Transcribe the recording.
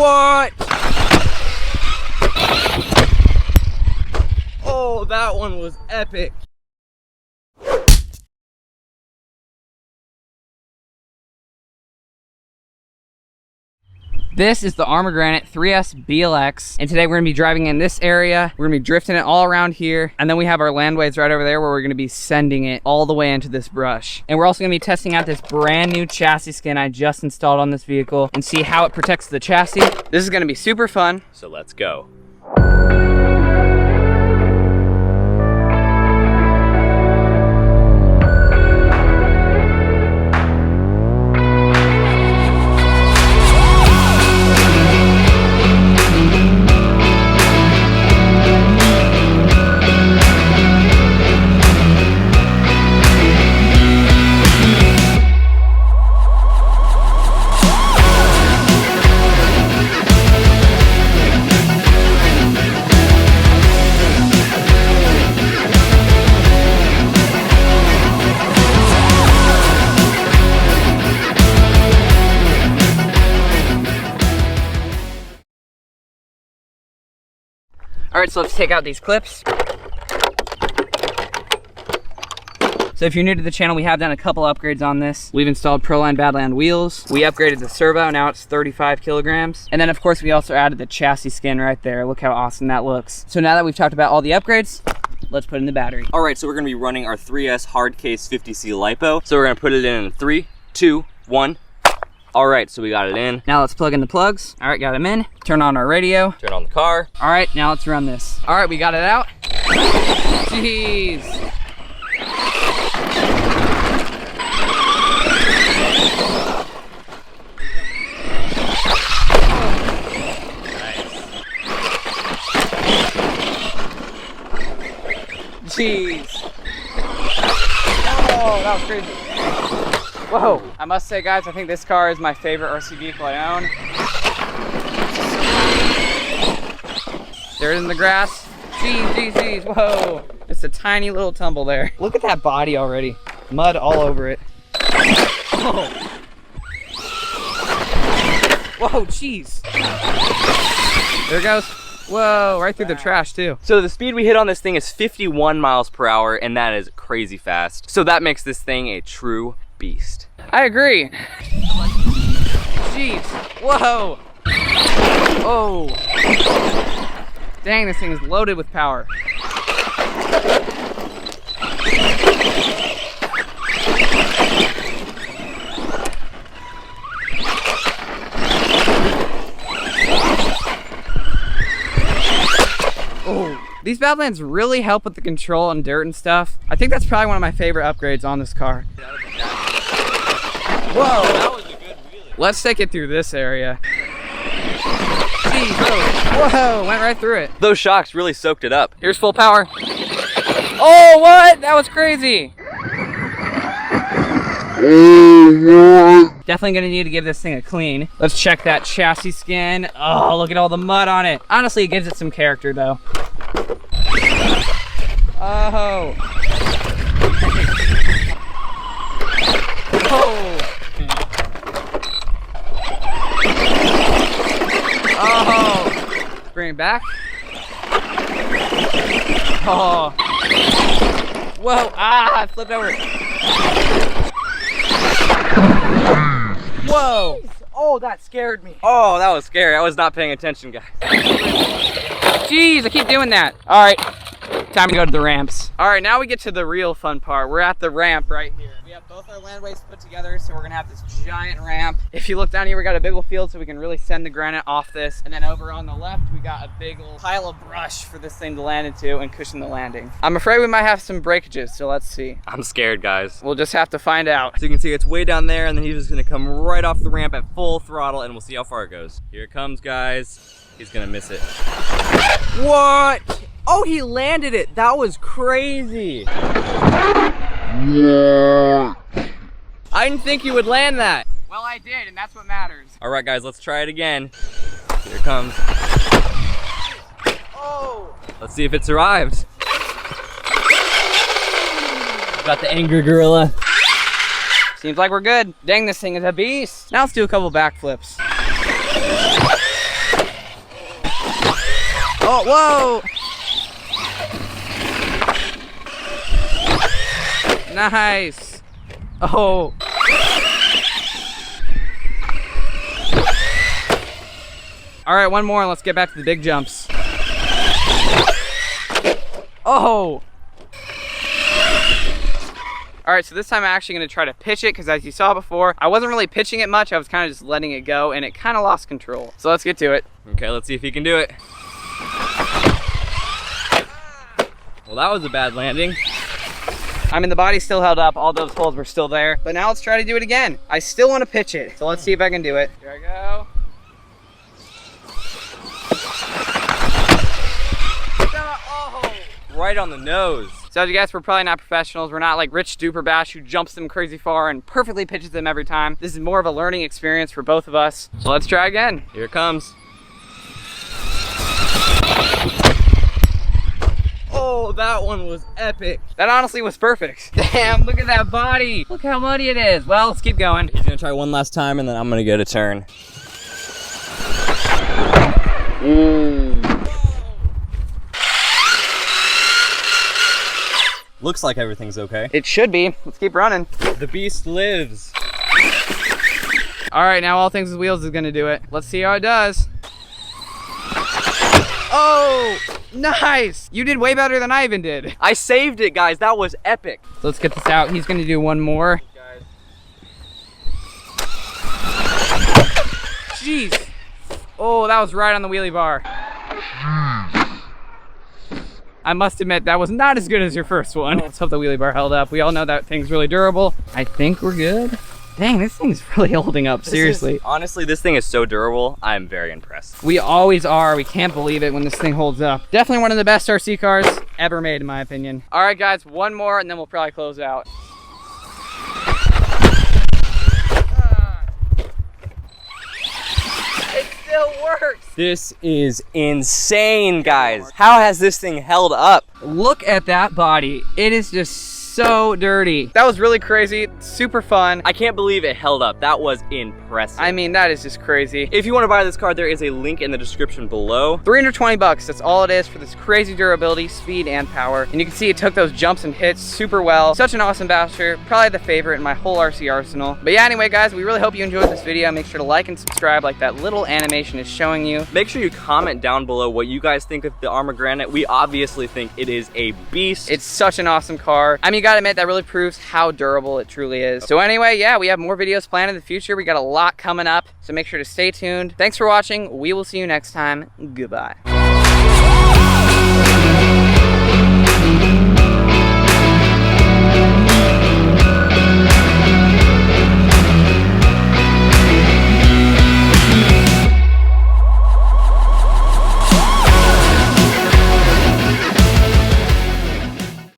What? Oh, that one was epic. This is the Arrma Granite 3S BLX, and today we're gonna be driving in this area. We're gonna be drifting it all around here, and then we have our landways right over there where we're gonna be sending it all the way into this brush. And we're also gonna be testing out this brand new chassis skin I just installed on this vehicle and see how it protects the chassis. This is gonna be super fun, so let's go. All right, so let's take out these clips. So if you're new to the channel, we have done a couple upgrades on this. We've installed Proline Badland wheels. We upgraded the servo, now it's 35 kilograms. And then of course, we also added the chassis skin right there. Look how awesome that looks. So now that we've talked about all the upgrades, let's put in the battery. All right, so we're gonna be running our 3S Hardcase 50C LiPo. So we're gonna put it in 3, 2, 1. All right, so we got it in. Now let's plug in the plugs. All right, got them in. Turn on our radio. Turn on the car. All right, now let's run this. All right, we got it out. Jeez. Jeez. Oh, that was crazy. Whoa. I must say, guys, I think this car is my favorite RC vehicle I own. Dirt in the grass. Jeez. Whoa. It's a tiny little tumble there. Look at that body already. Mud all over it. Whoa. Whoa, jeez. There it goes. Whoa, right through the trash too. So the speed we hit on this thing is 51 miles per hour, and that is crazy fast. So that makes this thing a true beast. I agree. Jeez. Whoa. Oh. Dang, this thing is loaded with power. Oh. These Badlands really help with the control on dirt and stuff. I think that's probably one of my favorite upgrades on this car. Whoa! That was a good wheelie. Let's take it through this area. Jeez, whoa, went right through it. Those shocks really soaked it up. Here's full power. Oh, what? That was crazy. Definitely gonna need to give this thing a clean. Let's check that chassis skin. Oh, look at all the mud on it. Honestly, it gives it some character though. Oh. Oh. Oh. Bring it back. Oh. Whoa. Ah, I flipped over. Whoa. Oh, that scared me. Oh, that was scary. I was not paying attention, guys. Jeez, I keep doing that. All right, time to go to the ramps. All right, now we get to the real fun part. We're at the ramp right here. We have both our landways put together, so we're gonna have this giant ramp. If you look down here, we got a big old field so we can really send the granite off this. And then over on the left, we got a big old pile of brush for this thing to land into and cushion the landing. I'm afraid we might have some breakages, so let's see. I'm scared, guys. We'll just have to find out. So you can see it's way down there, and then he's just gonna come right off the ramp at full throttle, and we'll see how far it goes. Here it comes, guys. He's gonna miss it. What? Oh, he landed it. That was crazy. Yeah. I didn't think you would land that. Well, I did, and that's what matters. All right, guys, let's try it again. Here it comes. Oh. Let's see if it survives. Got the angry gorilla. Seems like we're good. Dang, this thing is a beast. Now let's do a couple backflips. Oh, whoa! Nice. Oh. All right, one more and let's get back to the big jumps. Oh. All right, so this time I'm actually gonna try to pitch it because as you saw before, I wasn't really pitching it much. I was kind of just letting it go and it kind of lost control. So let's get to it. Okay, let's see if he can do it. Well, that was a bad landing. I mean, the body still held up. All those holes were still there. But now let's try to do it again. I still want to pitch it. So let's see if I can do it. Here I go. Oh, right on the nose. So as you guys, we're probably not professionals. We're not like Rich Duperbash who jumps them crazy far and perfectly pitches them every time. This is more of a learning experience for both of us. So let's try again. Here it comes. Oh, that one was epic. That honestly was perfect. Damn, look at that body. Look how muddy it is. Well, let's keep going. He's gonna try one last time and then I'm gonna get a turn. Looks like everything's okay. It should be. Let's keep running. The beast lives. All right, now All Things with Wheels is gonna do it. Let's see how it does. Oh, nice. You did way better than I even did. I saved it, guys. That was epic. So let's get this out. He's gonna do one more. Jeez. Oh, that was right on the wheelie bar. I must admit, that was not as good as your first one. Let's hope the wheelie bar held up. We all know that thing's really durable. I think we're good. Dang, this thing's really holding up, seriously. Honestly, this thing is so durable. I'm very impressed. We always are. We can't believe it when this thing holds up. Definitely one of the best RC cars ever made, in my opinion. All right, guys, one more, and then we'll probably close out. It still works. This is insane, guys. How has this thing held up? Look at that body. It is just so dirty. That was really crazy, super fun. I can't believe it held up. That was impressive. I mean, that is just crazy. If you want to buy this car, there is a link in the description below. 320 bucks, that's all it is for this crazy durability, speed, and power. And you can see it took those jumps and hits super well. Such an awesome basher, probably the favorite in my whole RC arsenal. But yeah, anyway, guys, we really hope you enjoyed this video. Make sure to like and subscribe like that little animation is showing you. Make sure you comment down below what you guys think of the Arrma Granite. We obviously think it is a beast. It's such an awesome car. I mean, you gotta admit, that really proves how durable it truly is. So anyway, yeah, we have more videos planned in the future. We got a lot coming up, so make sure to stay tuned. Thanks for watching. We will see you next time. Goodbye.